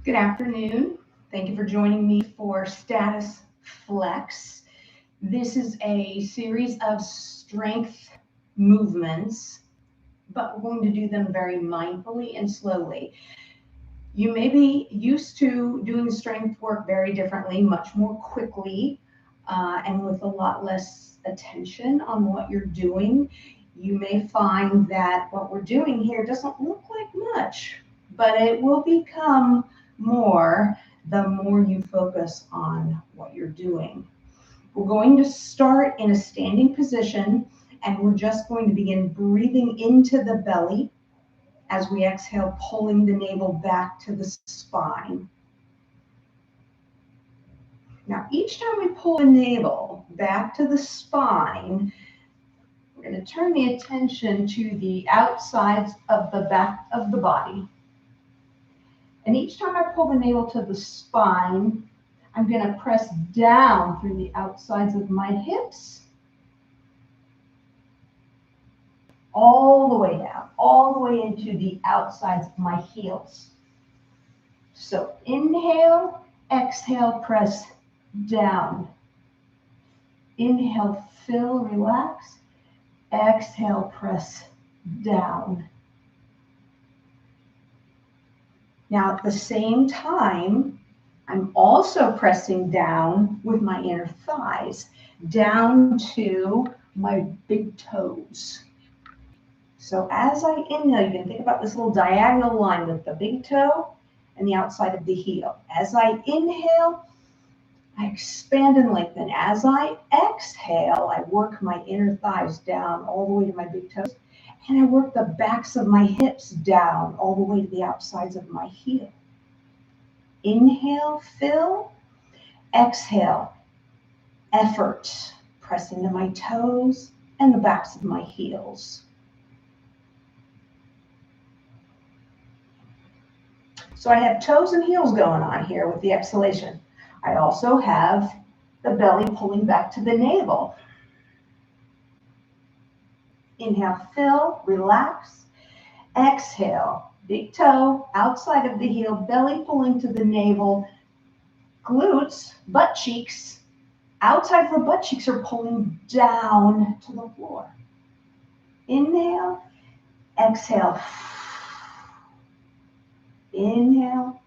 Good afternoon. Thank you for joining me for Status Flex. This is a series of strength movements, but we're going to do them very mindfully and slowly. You may be used to doing strength work very differently, much more quickly, and with a lot less attention on what you're doing. You may find that what we're doing here doesn't look like much, but it will become more the more you focus on what you're doing. We're going to start in a standing position, and we're just going to begin breathing into the belly as we exhale, pulling the navel back to the spine. Now, each time we pull the navel back to the spine, we're going to turn the attention to the outsides of the back of the body. And each time I pull the navel to the spine, I'm going to press down through the outsides of my hips, all the way down, all the way into the outsides of my heels. So inhale, exhale, press down. Inhale, fill, relax. Exhale, press down. Now at the same time, I'm also pressing down with my inner thighs, down to my big toes. So as I inhale, you can think about this little diagonal line with the big toe and the outside of the heel. As I inhale, I expand and lengthen. As I exhale, I work my inner thighs down all the way to my big toes, and I work the backs of my hips down all the way to the outsides of my heel. Inhale, fill. Exhale, effort. Press into my toes and the backs of my heels. So I have toes and heels going on here with the exhalation. I also have the belly pulling back to the navel. Inhale, fill, relax. Exhale, big toe, outside of the heel, belly pulling to the navel, glutes, butt cheeks, outside of the butt cheeks are pulling down to the floor. Inhale, exhale. Inhale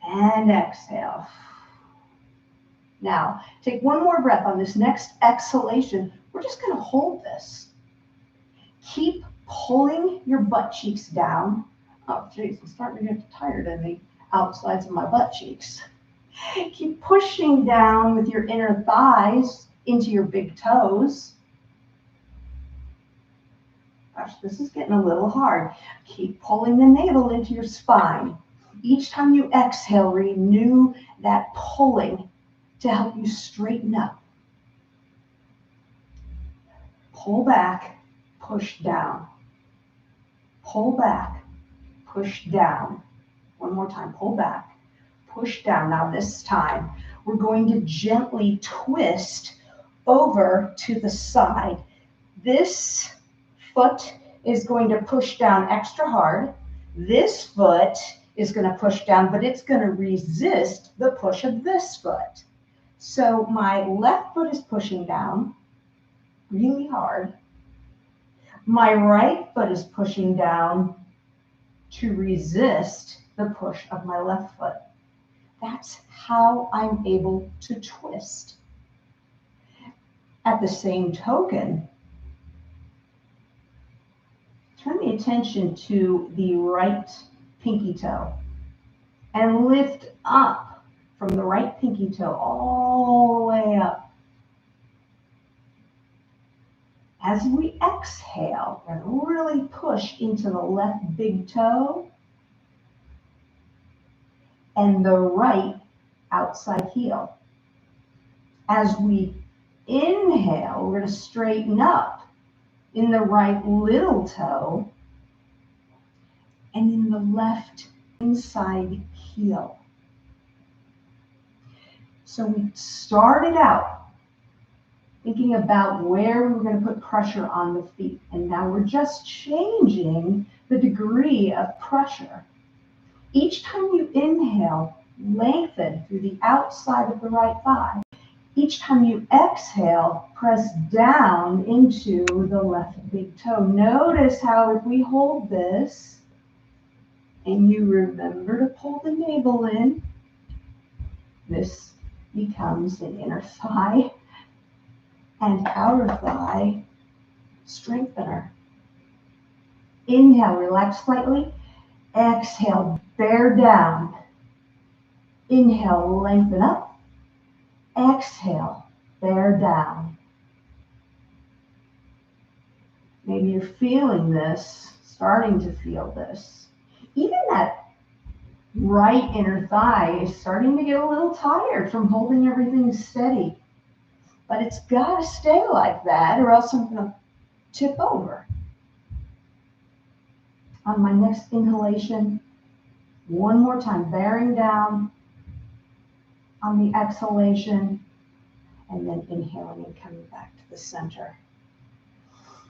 and exhale. Now, take one more breath on this next exhalation. We're just going to hold this. Keep pulling your butt cheeks down. Oh, geez, I'm starting to get tired in the outsides of my butt cheeks. Keep pushing down with your inner thighs into your big toes. Gosh, this is getting a little hard. Keep pulling the navel into your spine. Each time you exhale, renew that pulling to help you straighten up. Pull back, push down. Pull back, push down. One more time, pull back, push down. Now this time, we're going to gently twist over to the side. This foot is going to push down extra hard. This foot is going to push down, but it's going to resist the push of this foot. So my left foot is pushing down really hard. My right foot is pushing down to resist the push of my left foot. That's how I'm able to twist. At the same token, turn the attention to the right pinky toe and lift up from the right pinky toe all the way up. As we exhale, we're going to really push into the left big toe and the right outside heel. As we inhale, we're going to straighten up in the right little toe and in the left inside heel. So we started out thinking about where we were going to put pressure on the feet, and now we're just changing the degree of pressure. Each time you inhale, lengthen through the outside of the right thigh. Each time you exhale, press down into the left big toe. Notice how if we hold this and you remember to pull the navel in, this becomes an inner thigh and outer thigh strengthener. Inhale, relax slightly. Exhale, bear down. Inhale, lengthen up. Exhale, bear down. Maybe you're feeling this, starting to feel this. Even that right inner thigh is starting to get a little tired from holding everything steady. But it's got to stay like that or else I'm going to tip over. On my next inhalation, one more time, bearing down. On the exhalation, and then inhaling and coming back to the center.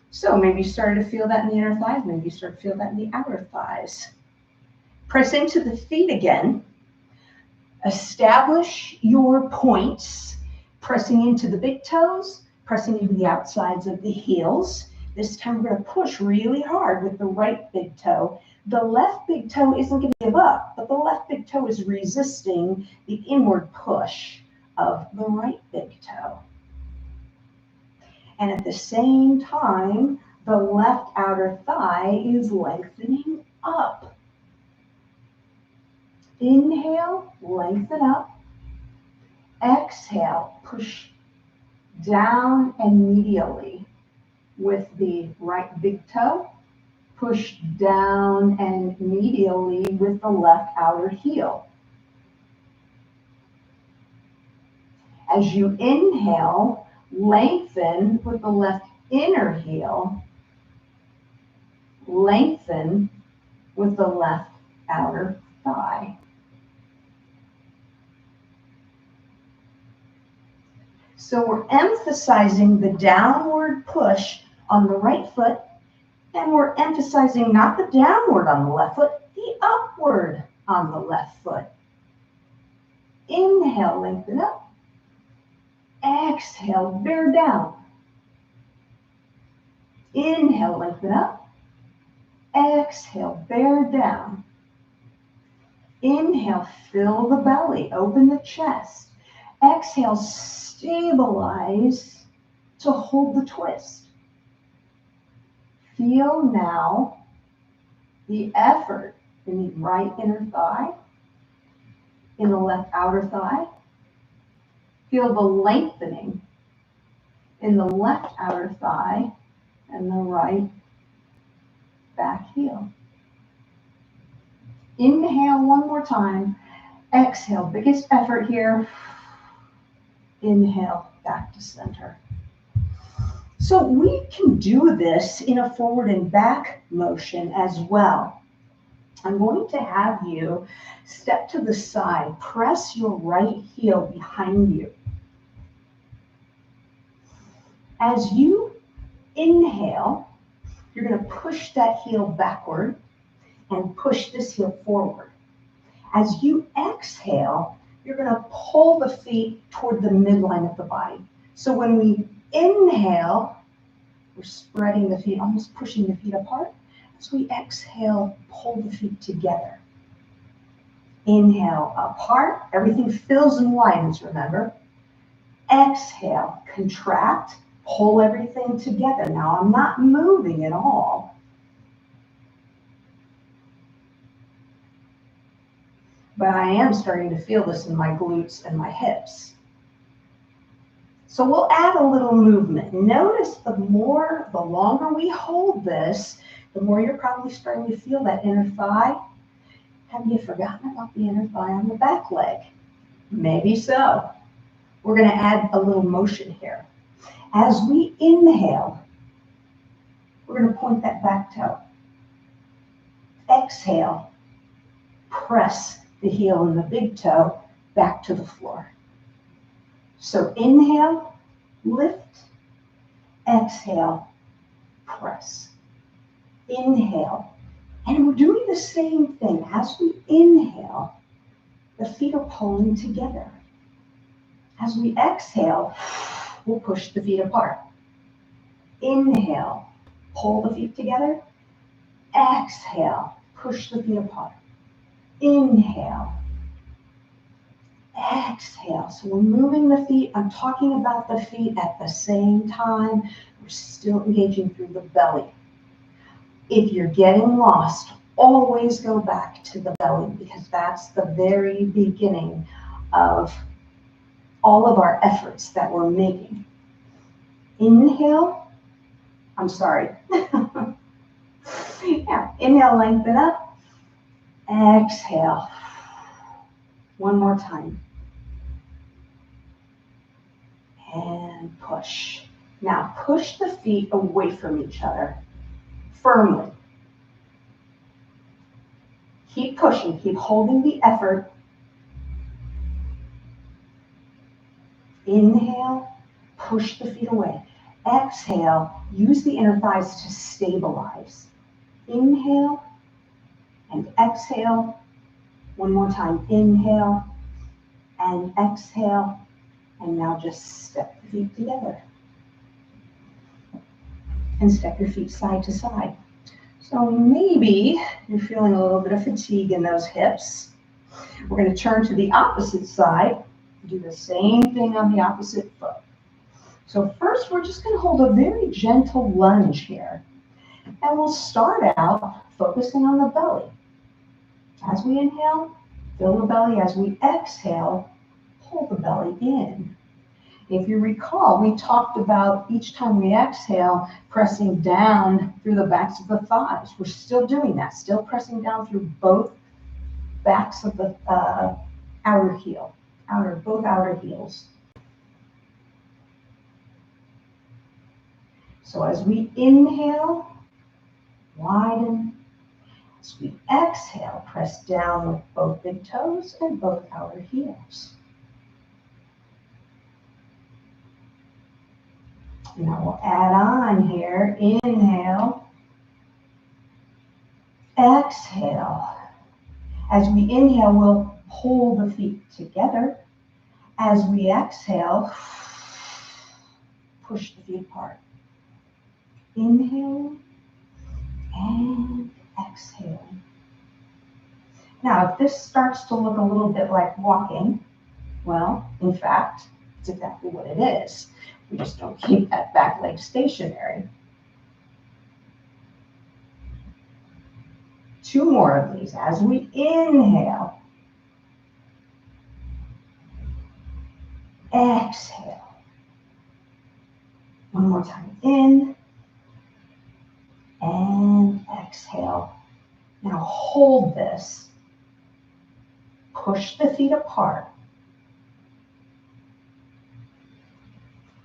So maybe you started to feel that in the inner thighs, maybe you start to feel that in the outer thighs. Press into the feet again. Establish your points, pressing into the big toes, pressing into the outsides of the heels. This time we're going to push really hard with the right big toe. The left big toe isn't going to give up, but the left big toe is resisting the inward push of the right big toe. And at the same time, the left outer thigh is lengthening up. Inhale, lengthen up. Exhale, push down and medially with the right big toe. Push down and medially with the left outer heel. As you inhale, lengthen with the left inner heel. Lengthen with the left outer thigh. So we're emphasizing the downward push on the right foot, and we're emphasizing not the downward on the left foot, the upward on the left foot. Inhale, lengthen up. Exhale, bear down. Inhale, lengthen up. Exhale, bear down. Inhale, fill the belly, open the chest. Exhale, stabilize to hold the twist. Feel now the effort in the right inner thigh, in the left outer thigh. Feel the lengthening in the left outer thigh and the right back heel. Inhale one more time. Exhale, biggest effort here. Inhale, back to center. So we can do this in a forward and back motion as well. I'm going to have you step to the side, press your right heel behind you. As you inhale, you're going to push that heel backward and push this heel forward. As you exhale, you're going to pull the feet toward the midline of the body. So when we inhale, we're spreading the feet, almost pushing the feet apart. As we exhale, pull the feet together. Inhale, apart. Everything fills and widens, remember. Exhale, contract. Pull everything together. Now, I'm not moving at all. But I am starting to feel this in my glutes and my hips. So we'll add a little movement. Notice the longer we hold this, the more you're probably starting to feel that inner thigh. Have you forgotten about the inner thigh on the back leg? Maybe so. We're going to add a little motion here. As we inhale, we're going to point that back toe. Exhale, press the heel and the big toe back to the floor. So inhale, lift. Exhale, press. Inhale, And we're doing the same thing. As we inhale, the feet are pulling together. As we exhale, we'll push the feet apart. Inhale, pull the feet together. Exhale, push the feet apart. Inhale, exhale. So we're moving the feet. I'm talking about the feet at the same time. We're still engaging through the belly. If you're getting lost, always go back to the belly, because that's the very beginning of all of our efforts that we're making. Inhale. I'm sorry. Yeah, inhale, lengthen up. Exhale. One more time. And push. Now push the feet away from each other firmly. Keep pushing, keep holding the effort. Inhale, push the feet away. Exhale, use the inner thighs to stabilize. Inhale and exhale. One more time. Inhale and exhale. And now just step the feet together. And step your feet side to side. So maybe you're feeling a little bit of fatigue in those hips. We're going to turn to the opposite side. Do the same thing on the opposite foot. So first, we're just going to hold a very gentle lunge here. And we'll start out focusing on the belly. As we inhale, fill the belly. As we exhale, pull the belly in. If you recall, we talked about each time we exhale, pressing down through the backs of the thighs. We're still doing that, still pressing down through both backs of the both outer heels. So as we inhale, widen. As we exhale, press down with both big toes and both outer heels. Now we'll add on here. Inhale. Exhale. As we inhale, we'll pull the feet together. As we exhale, push the feet apart. Inhale and exhale. Now, if this starts to look a little bit like walking, well, in fact, it's exactly what it is. We just don't keep that back leg stationary. 2 more of these. As we inhale, exhale. One more time. In and exhale. Now hold this. Push the feet apart.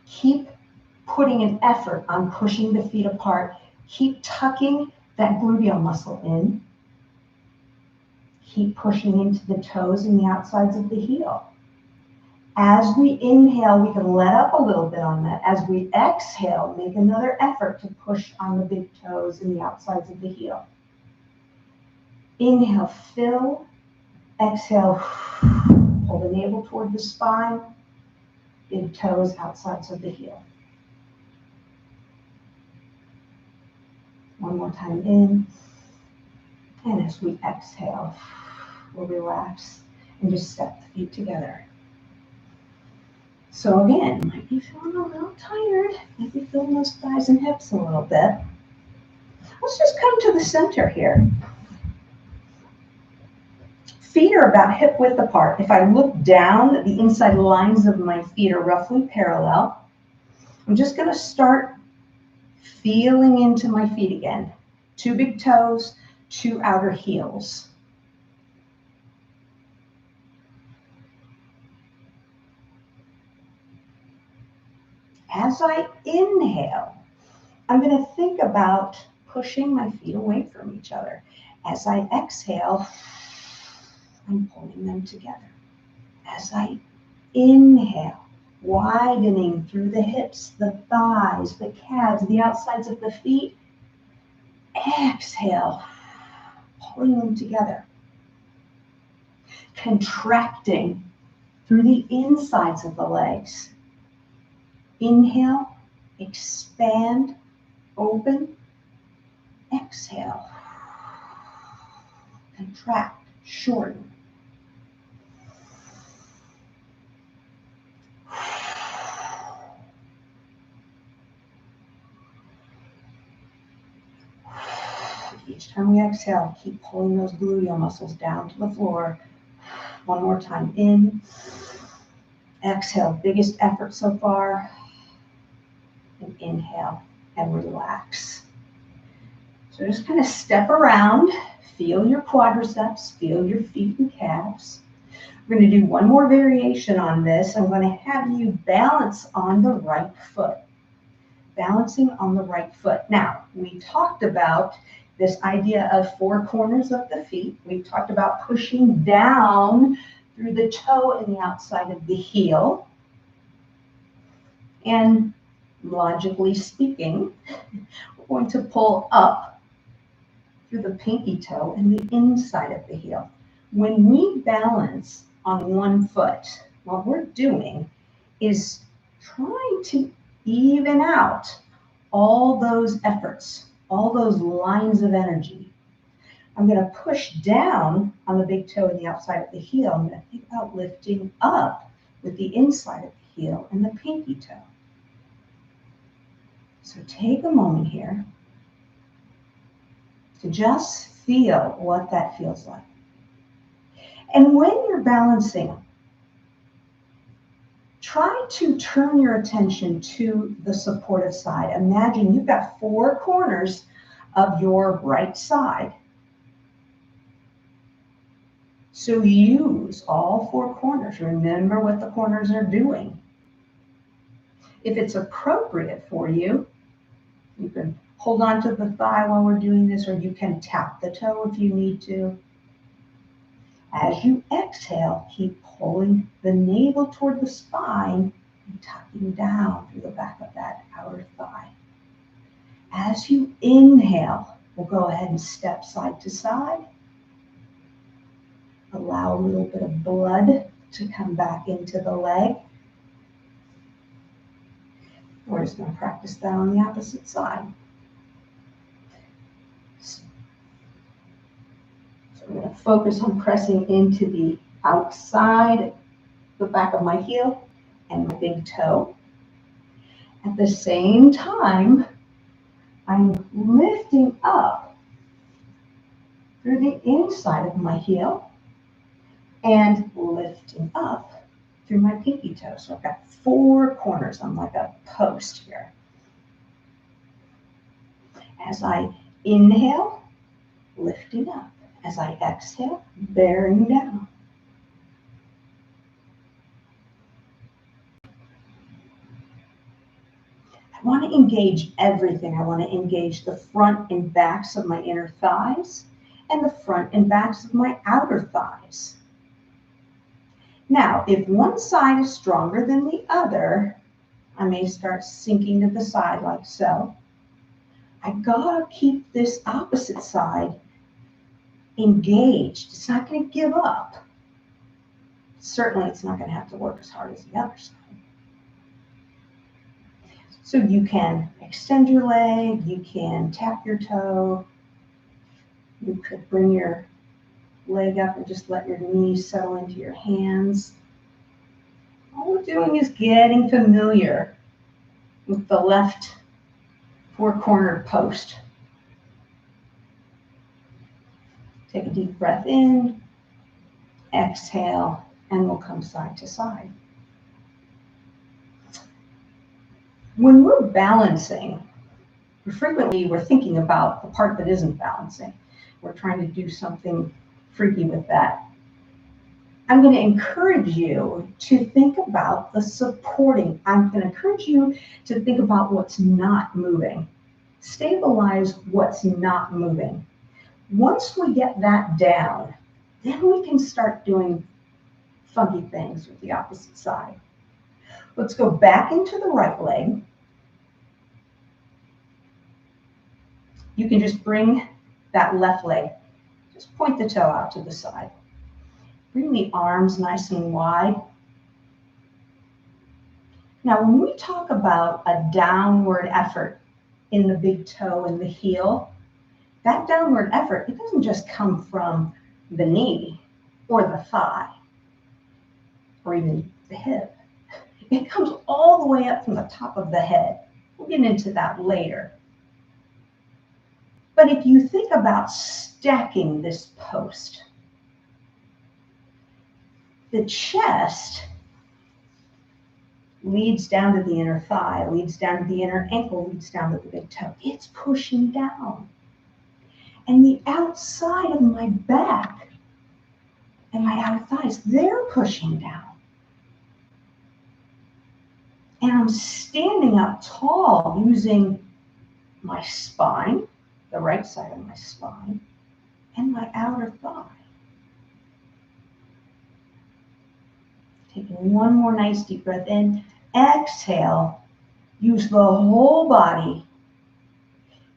Keep putting an effort on pushing the feet apart. Keep tucking that gluteal muscle in. Keep pushing into the toes and the outsides of the heel. As we inhale, we can let up a little bit on that. As we exhale, make another effort to push on the big toes and the outsides of the heel. Inhale, fill. Exhale, pull the navel toward the spine. Big toes, outsides of the heel. One more time in. And as we exhale, we'll relax and just step the feet together. So again, might be feeling a little tired. Might be feeling those thighs and hips a little bit. Let's just come to the center here. Feet are about hip width apart. If I look down, the inside lines of my feet are roughly parallel. I'm just going to start feeling into my feet again. 2 big toes, 2 outer heels. As I inhale, I'm going to think about pushing my feet away from each other. As I exhale, I'm pulling them together. As I inhale, widening through the hips, the thighs, the calves, the outsides of the feet. Exhale, pulling them together. Contracting through the insides of the legs. Inhale, expand, open. Exhale, contract, shorten. Each time we exhale, keep pulling those gluteal muscles down to the floor. One more time, in. Exhale, biggest effort so far. And inhale and relax. So just kind of step around, feel your quadriceps, feel your feet and calves. We're going to do one more variation on this. I'm going to have you balance on the right foot. Balancing on the right foot. Now, we talked about this idea of four corners of the feet. We talked about pushing down through the toe and the outside of the heel. And logically speaking, we're going to pull up through the pinky toe and the inside of the heel. When we balance on one foot, what we're doing is trying to even out all those efforts, all those lines of energy. I'm going to push down on the big toe and the outside of the heel. I'm going to think about lifting up with the inside of the heel and the pinky toe. So take a moment here to just feel what that feels like. And when you're balancing, try to turn your attention to the supportive side. Imagine you've got four corners of your right side. So use all four corners. Remember what the corners are doing. If it's appropriate for you, you can hold on to the thigh while we're doing this, or you can tap the toe if you need to. As you exhale, keep pulling the navel toward the spine and tucking down through the back of that outer thigh. As you inhale, we'll go ahead and step side to side. Allow a little bit of blood to come back into the leg. We're just going to practice that on the opposite side. So we're going to focus on pressing into the outside, the back of my heel and my big toe. At the same time, I'm lifting up through the inside of my heel and lifting up through my pinky toe. So I've got four corners. I'm like a post here. As I inhale, lifting up. As I exhale, bearing down. I want to engage everything. I want to engage the front and backs of my inner thighs and the front and backs of my outer thighs. Now, if one side is stronger than the other, I may start sinking to the side like so. I gotta keep this opposite side engaged. It's not going to give up. Certainly, it's not going to have to work as hard as the other side. So you can extend your leg, you can tap your toe, you could bring your leg up and just let your knees settle into your hands. All we're doing is getting familiar with the left four-cornered post. Take a deep breath in, exhale, and we'll come side to side. When we're balancing, frequently we're thinking about the part that isn't balancing. We're trying to do something freaky with that. I'm going to encourage you to think about the supporting. I'm going to encourage you to think about what's not moving. Stabilize what's not moving. Once we get that down, then we can start doing funky things with the opposite side. Let's go back into the right leg. You can just bring that left leg Just point the toe out to the side. Bring the arms nice and wide. Now, when we talk about a downward effort in the big toe and the heel, that downward effort, it doesn't just come from the knee or the thigh or even the hip. It comes all the way up from the top of the head. We'll get into that later. But if you think about stacking this post, the chest leads down to the inner thigh, leads down to the inner ankle, leads down to the big toe. It's pushing down. And the outside of my back and my outer thighs, they're pushing down. And I'm standing up tall using my spine, the right side of my spine, and my outer thigh. Taking one more nice deep breath in. Exhale. Use the whole body.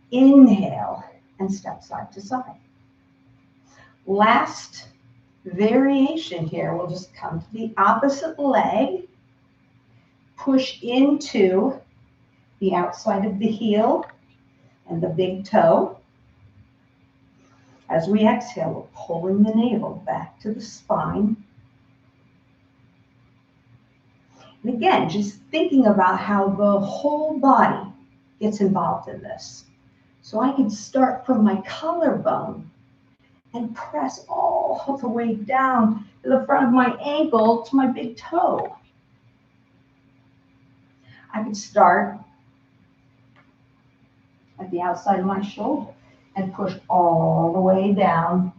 Inhale and step side to side. Last variation here. We'll just come to the opposite leg. Push into the outside of the heel and the big toe. As we exhale, we're pulling the navel back to the spine. And again, just thinking about how the whole body gets involved in this. So I could start from my collarbone and press all the way down to the front of my ankle to my big toe. I could start at the outside of my shoulder and push all the way down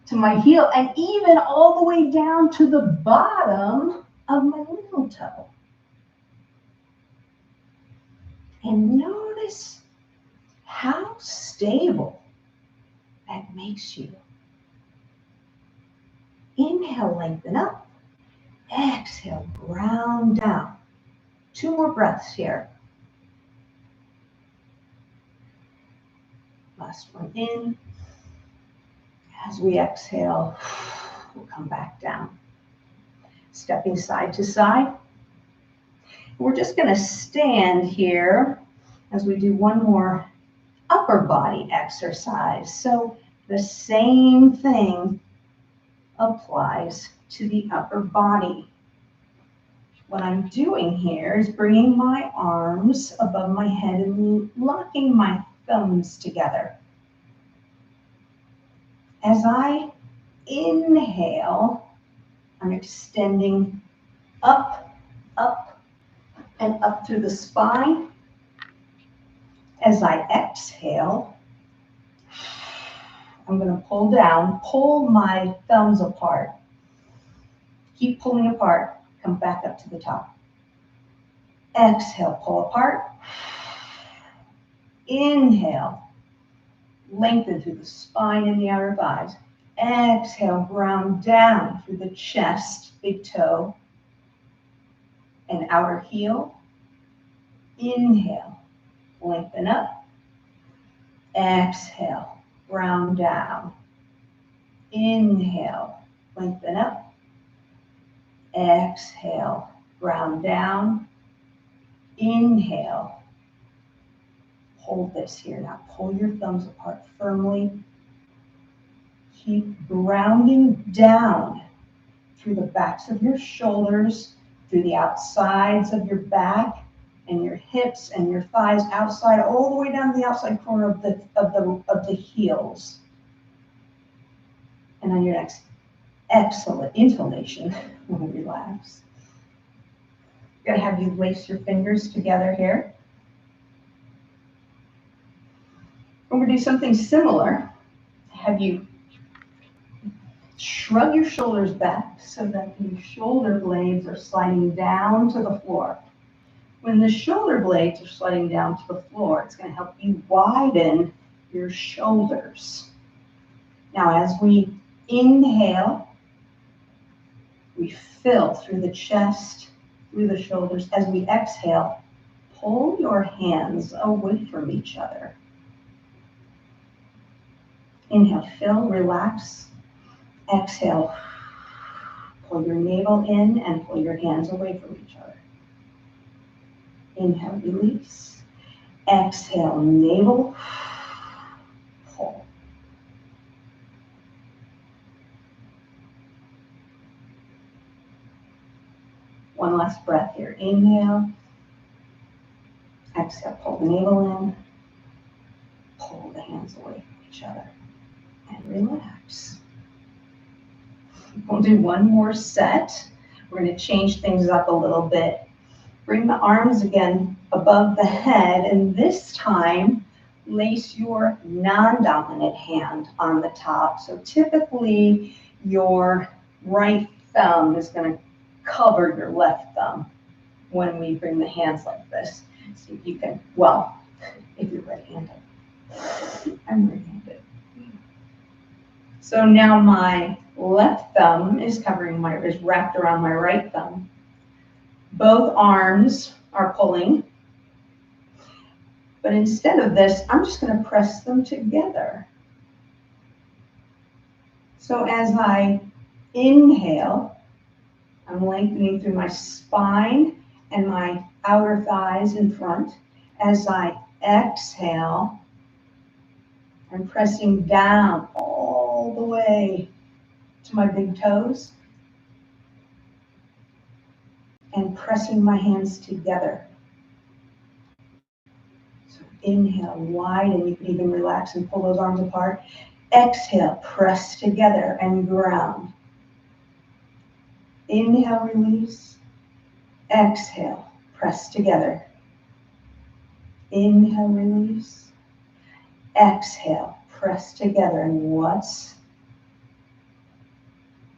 to my heel and even all the way down to the bottom of my little toe. And notice how stable that makes you. Inhale, lengthen up. Exhale, ground down. 2 more breaths here. Last one in. As we exhale, we'll come back down. Stepping side to side. We're just going to stand here as we do one more upper body exercise. So the same thing applies to the upper body. What I'm doing here is bringing my arms above my head and locking my thumbs together. As I inhale, I'm extending up, up, and up through the spine. As I exhale, I'm going to pull down, pull my thumbs apart. Keep pulling apart. Come back up to the top. Exhale, pull apart. Inhale, lengthen through the spine and the outer thighs. Exhale, ground down through the chest, big toe, and outer heel. Inhale, lengthen up. Exhale, ground down. Inhale, lengthen up. Exhale, ground down. Inhale. Hold this here. Now pull your thumbs apart firmly. Keep grounding down through the backs of your shoulders, through the outsides of your back and your hips and your thighs, outside, all the way down to the outside corner of the heels. And on your next excellent inhalation, we'll relax. I'm going to have you lace your fingers together here. We're going to do something similar. Have you shrug your shoulders back so that your shoulder blades are sliding down to the floor. When the shoulder blades are sliding down to the floor, it's going to help you widen your shoulders. Now, as we inhale, we fill through the chest, through the shoulders. As we exhale, pull your hands away from each other. Inhale, fill, relax. Exhale, pull your navel in and pull your hands away from each other. Inhale, release. Exhale, navel, pull. One last breath here. Inhale. Exhale, pull the navel in. Pull the hands away from each other. And relax. We'll do one more set. We're going to change things up a little bit. Bring the arms again above the head, and this time lace your non-dominant hand on the top. So typically your right thumb is going to cover your left thumb when we bring the hands like this. So you can, well, if you're right-handed. I'm right-handed. So now my left thumb is wrapped around my right thumb. Both arms are pulling. But instead of this, I'm just going to press them together. So as I inhale, I'm lengthening through my spine and my outer thighs in front. As I exhale, I'm pressing down all the way to my big toes and pressing my hands together. So inhale, widen. You can even relax and pull those arms apart. Exhale, press together and ground. Inhale, release. Exhale, press together. Inhale, release. Exhale, press together. And what's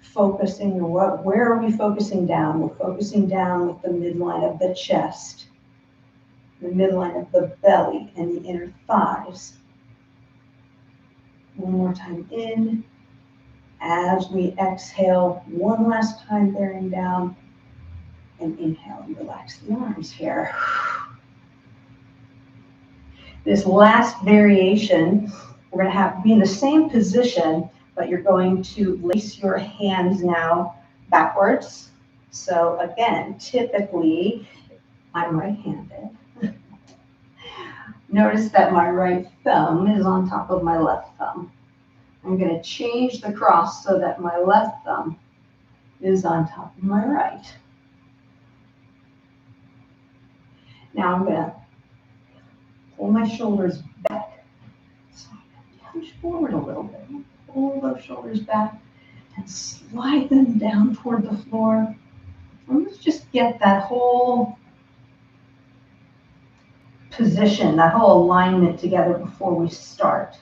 focusing, where are we focusing down? We're focusing down with the midline of the chest, the midline of the belly, and the inner thighs. One more time in. As we exhale, one last time bearing down, and inhale and relax the arms here. This last variation, we're going to be in the same position, but you're going to lace your hands now backwards. So again, typically, I'm right-handed. Notice that my right thumb is on top of my left thumb. I'm going to change the cross so that my left thumb is on top of my right. Now I'm going to pull my shoulders back. So I'm going to hunch forward a little bit. Pull those shoulders back and slide them down toward the floor. And let's just get that whole position, that whole alignment together before we start.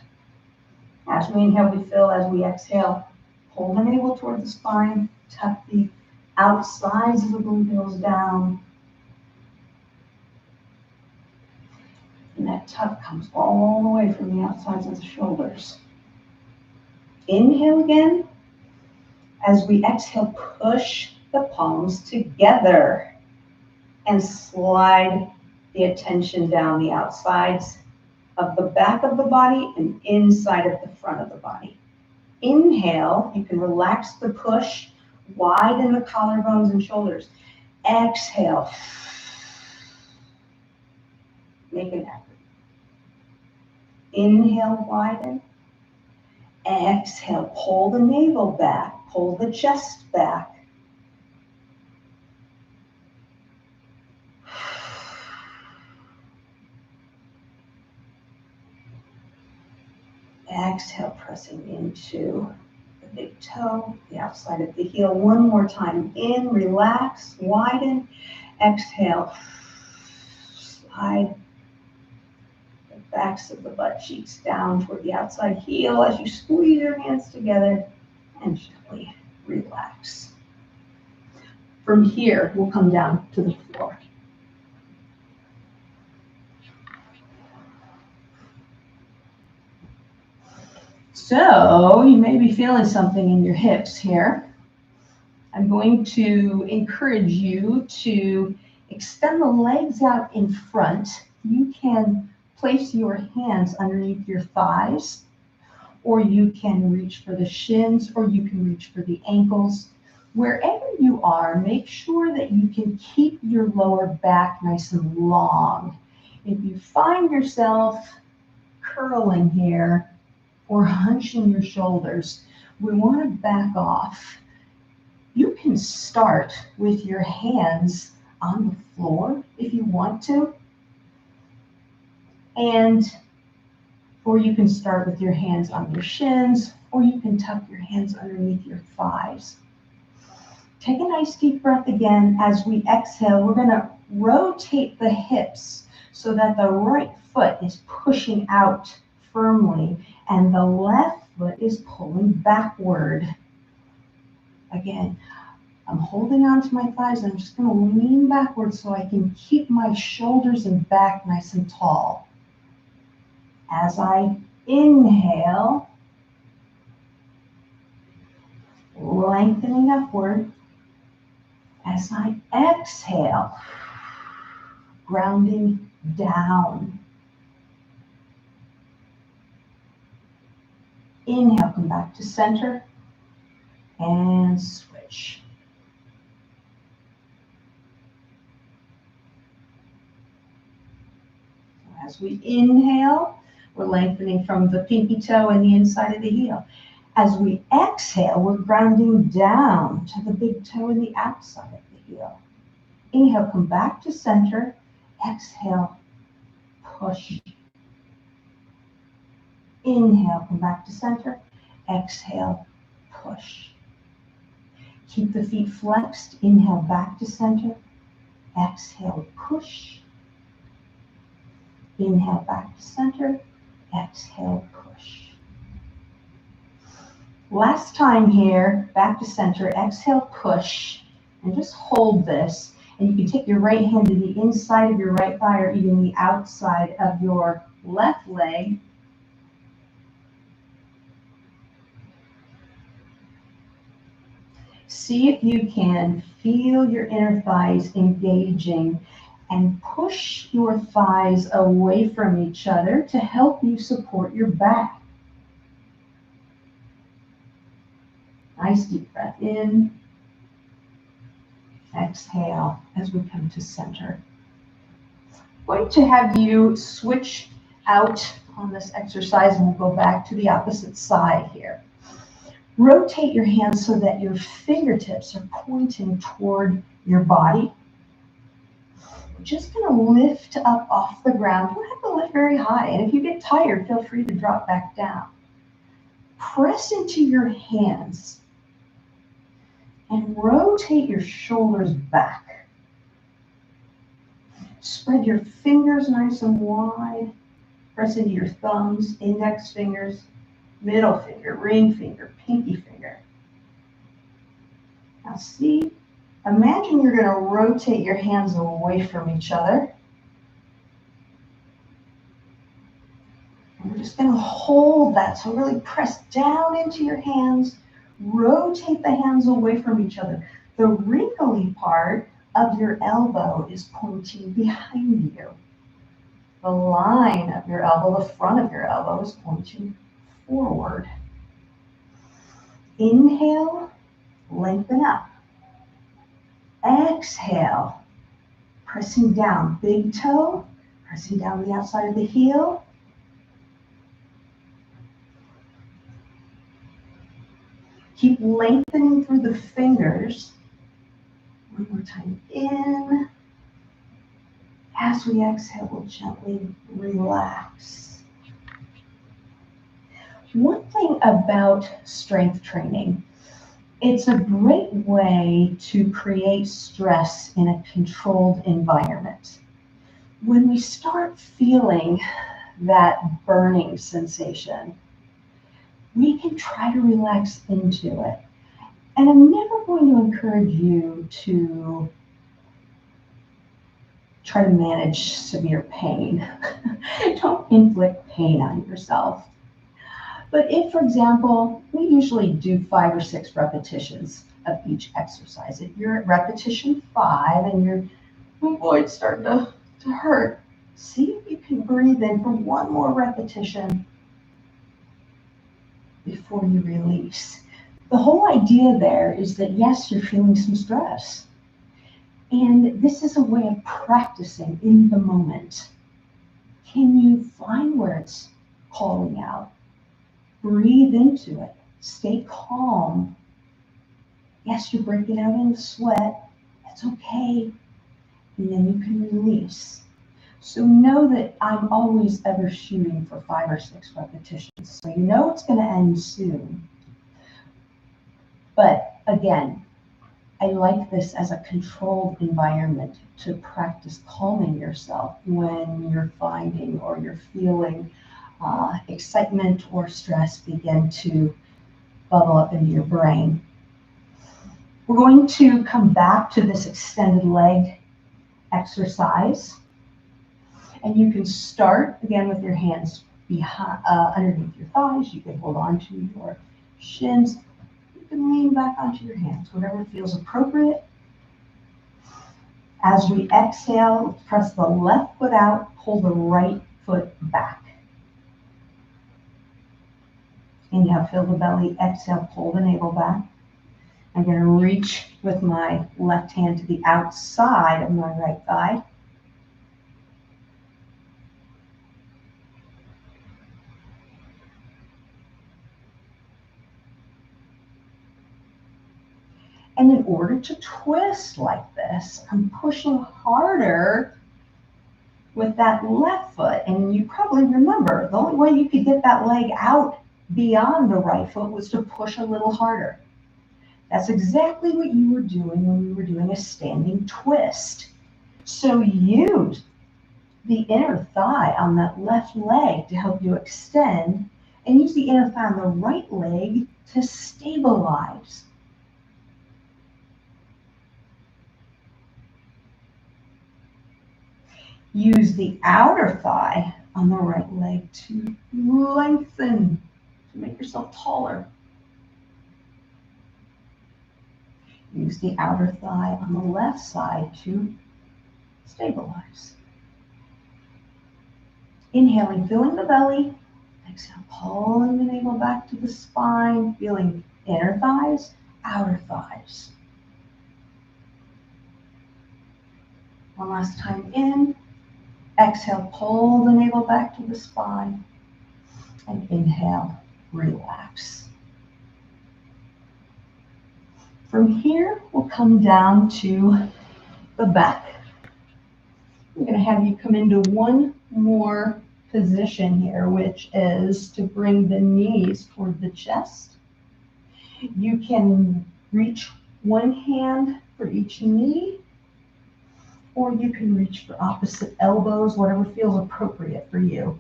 As we inhale, we fill. As we exhale, pull the navel toward the spine. Tuck the outsides of the glute heels down. And that tuck comes all the way from the outsides of the shoulders. Inhale again. As we exhale, push the palms together and slide the attention down the outsides of the back of the body and inside of the front of the body. Inhale, you can relax the push, widen the collarbones and shoulders. Exhale, make an effort. Inhale, widen. Exhale, pull the navel back, pull the chest back. Exhale, pressing into the big toe, the outside of the heel. One more time. In, relax, widen. Exhale, slide the backs of the butt cheeks down toward the outside heel as you squeeze your hands together and gently relax. From here, we'll come down to the floor. So you may be feeling something in your hips here. I'm going to encourage you to extend the legs out in front. You can place your hands underneath your thighs, or you can reach for the shins, or you can reach for the ankles. Wherever you are, make sure that you can keep your lower back nice and long. If you find yourself curling here or hunching your shoulders, we want to back off. You can start with your hands on the floor if you want to, or you can start with your hands on your shins, or you can tuck your hands underneath your thighs. Take a nice deep breath again. As we exhale, we're going to rotate the hips so that the right foot is pushing out firmly and the left foot is pulling backward. Again, I'm holding on to my thighs. I'm just going to lean backward so I can keep my shoulders and back nice and tall. As I inhale, lengthening upward. As I exhale, grounding down. Inhale, come back to center and switch. As we inhale, we're lengthening from the pinky toe and the inside of the heel. As we exhale, we're grounding down to the big toe and the outside of the heel. Inhale, come back to center. Exhale, push. Inhale, come back to center. Exhale, push. Keep the feet flexed. Inhale, back to center. Exhale, push. Inhale, back to center. Exhale, push. Last time here, back to center. Exhale, push. And just hold this. And you can take your right hand to the inside of your right thigh or even the outside of your left leg. See if you can feel your inner thighs engaging and push your thighs away from each other to help you support your back. Nice deep breath in. Exhale as we come to center. I'm going to have you switch out on this exercise and we'll go back to the opposite side here. Rotate your hands so that your fingertips are pointing toward your body. We're just going to lift up off the ground. You don't have to lift very high, and if you get tired, feel free to drop back down. Press into your hands and rotate your shoulders back. Spread your fingers nice and wide. Press into your thumbs, index fingers, middle finger, ring finger, pinky finger. Now see, imagine you're going to rotate your hands away from each other. And we're just going to hold that. So really press down into your hands, rotate the hands away from each other. The wrinkly part of your elbow is pointing behind you. The line of your elbow, the front of your elbow is pointing forward. Inhale, lengthen up. Exhale, pressing down, big toe, pressing down the outside of the heel. Keep lengthening through the fingers. One more time in. As we exhale, we'll gently relax. One thing about strength training, it's a great way to create stress in a controlled environment. When we start feeling that burning sensation, we can try to relax into it. And I'm never going to encourage you to try to manage severe pain. Don't inflict pain on yourself. But if, for example, we usually do 5 or 6 repetitions of each exercise. If you're at repetition 5 and your void's starting to hurt, see if you can breathe in for one more repetition. before you release. The whole idea there is that, yes, you're feeling some stress. And this is a way of practicing in the moment. Can you find where it's calling out? Breathe into it. Stay calm. Yes, you're breaking out in sweat. That's okay. And then you can release. So know that I'm always ever shooting for 5 or 6 repetitions. So you know it's going to end soon. But again, I like this as a controlled environment to practice calming yourself when you're finding or you're feeling excitement or stress begin to bubble up into your brain. We're going to come back to this extended leg exercise. And you can start again with your hands behind, underneath your thighs. You can hold on to your shins. You can lean back onto your hands, whatever feels appropriate. As we exhale, press the left foot out, pull the right foot back. Inhale, fill the belly. Exhale, pull the navel back. I'm going to reach with my left hand to the outside of my right thigh. And in order to twist like this, I'm pushing harder with that left foot. And you probably remember, the only way you could get that leg out beyond the right foot was to push a little harder. That's exactly what you were doing when we were doing a standing twist. So use the inner thigh on that left leg to help you extend, and use the inner thigh on the right leg to stabilize. Use the outer thigh on the right leg to lengthen, to make yourself taller. Use the outer thigh on the left side to stabilize. Inhaling, filling the belly. Exhale, pulling the navel back to the spine, feeling inner thighs, outer thighs. One last time in. Exhale, pull the navel back to the spine. And inhale, relax. From here, we'll come down to the back. I'm going to have you come into one more position here, which is to bring the knees toward the chest. You can reach one hand for each knee, or you can reach for opposite elbows, whatever feels appropriate for you.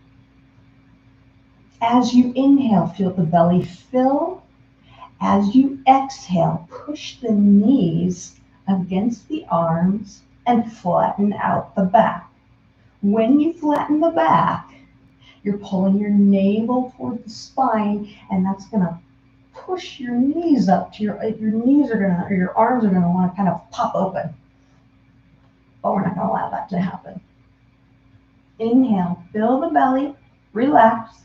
As you inhale, feel the belly fill. As you exhale, push the knees against the arms and flatten out the back. When you flatten the back, you're pulling your navel toward the spine, and that's going to push your knees up to your knees are going to, or your arms are going to want to kind of pop open. But we're not going to allow that to happen. Inhale, fill the belly, relax.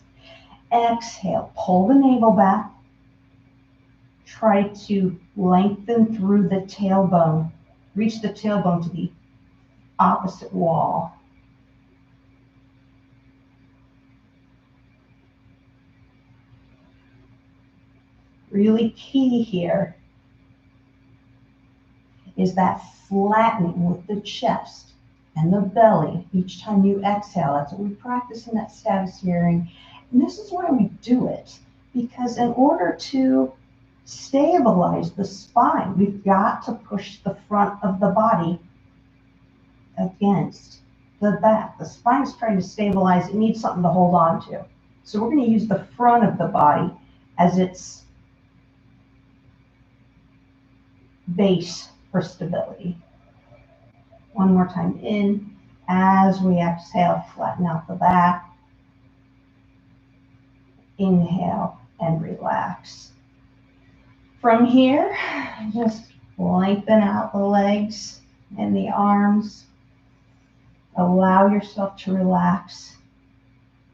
Exhale, pull the navel back. Try to lengthen through the tailbone. Reach the tailbone to the opposite wall. Really key here is that flattening with the chest and the belly each time you exhale. That's what we practice in that status hearing. And this is why we do it, because in order to stabilize the spine, we've got to push the front of the body against the back. The spine is trying to stabilize. It needs something to hold on to. So we're going to use the front of the body as its base for stability. One more time in. As we exhale, flatten out the back. Inhale and relax. From here, just lengthen out the legs and the arms. Allow yourself to relax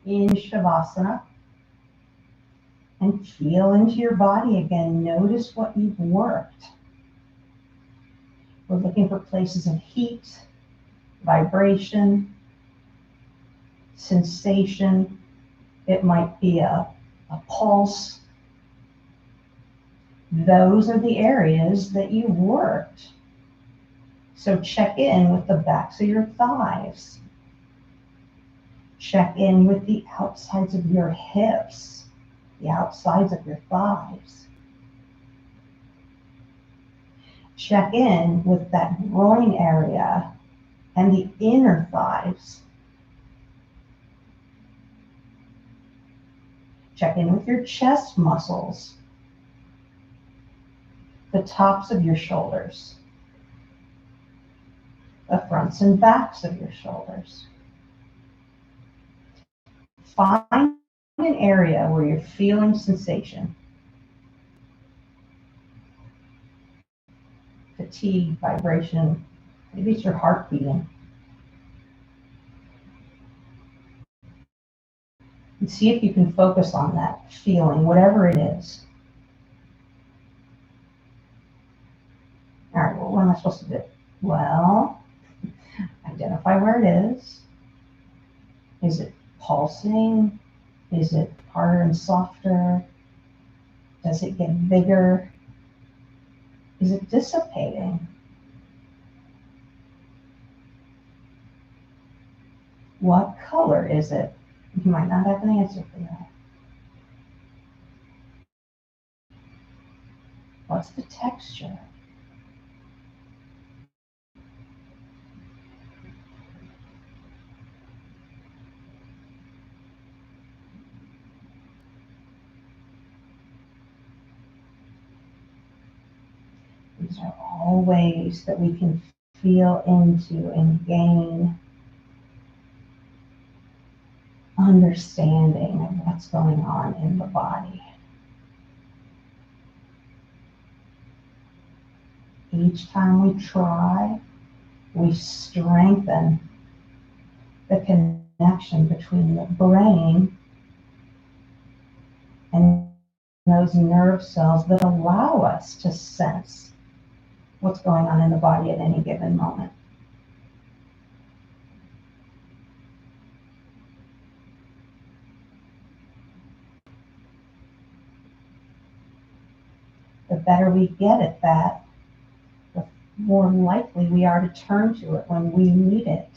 in Shavasana. And feel into your body again. Notice what you've worked. We're looking for places of heat, vibration, sensation. It might be a pulse. Those are the areas that you worked. So check in with the backs of your thighs. Check in with the outsides of your hips, the outsides of your thighs. Check in with that groin area and the inner thighs. Check in with your chest muscles, the tops of your shoulders, the fronts and backs of your shoulders. Find an area where you're feeling sensation, fatigue, vibration. Maybe it's your heart beating. And see if you can focus on that feeling, whatever it is. All right, well, what am I supposed to do? Well, identify where it is. Is it pulsing? Is it harder and softer? Does it get bigger? Is it dissipating? What color is it? You might not have an answer for that. What's the texture? These are all ways that we can feel into and gain understanding of what's going on in the body. Each time we try, we strengthen the connection between the brain and those nerve cells that allow us to sense what's going on in the body at any given moment. The better we get at that, the more likely we are to turn to it when we need it.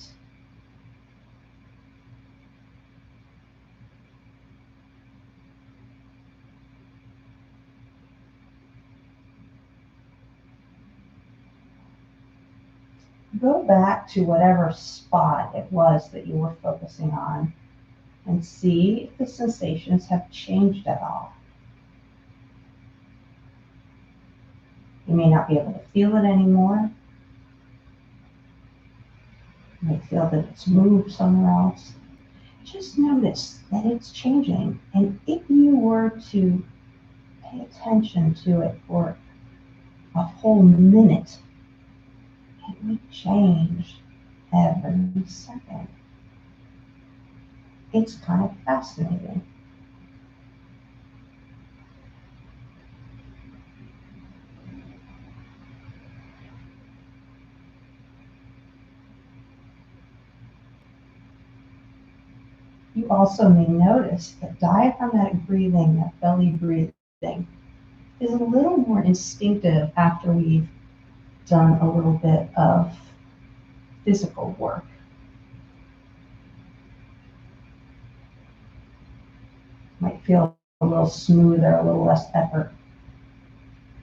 Go back to whatever spot it was that you were focusing on and see if the sensations have changed at all. You may not be able to feel it anymore. You may feel that it's moved somewhere else. Just notice that it's changing. And if you were to pay attention to it for a whole minute, it would change every second. It's kind of fascinating. You also may notice that diaphragmatic breathing, that belly breathing, is a little more instinctive after we've done a little bit of physical work. Might feel a little smoother, a little less effort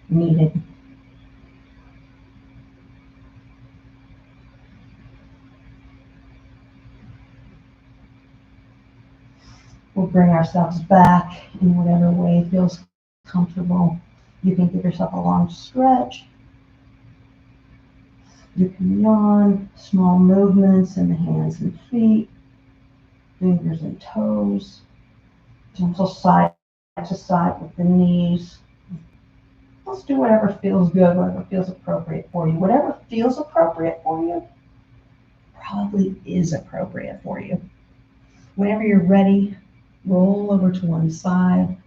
needed. We'll bring ourselves back in whatever way feels comfortable. You can give yourself a long stretch. You can yawn, small movements in the hands and feet, fingers and toes, gentle side to side with the knees. Let's do whatever feels good, whatever feels appropriate for you. Whatever feels appropriate for you probably is appropriate for you. Whenever you're ready, roll over to one side.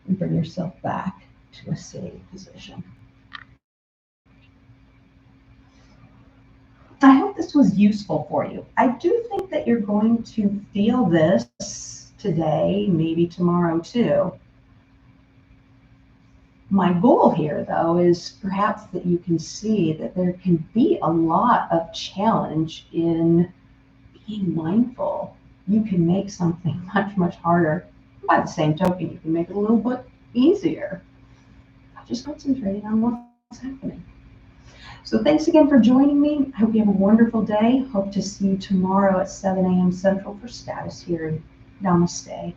and bring yourself back to a sitting position. I hope this was useful for you. I do think that you're going to feel this today, maybe tomorrow too. My goal here, though, is perhaps that you can see that there can be a lot of challenge in being mindful. You can make something much, much harder. By the same token, you can make it a little bit easier. Just concentrate on what's happening. So thanks again for joining me. I hope you have a wonderful day. Hope to see you tomorrow at 7 a.m. Central for status here. Namaste.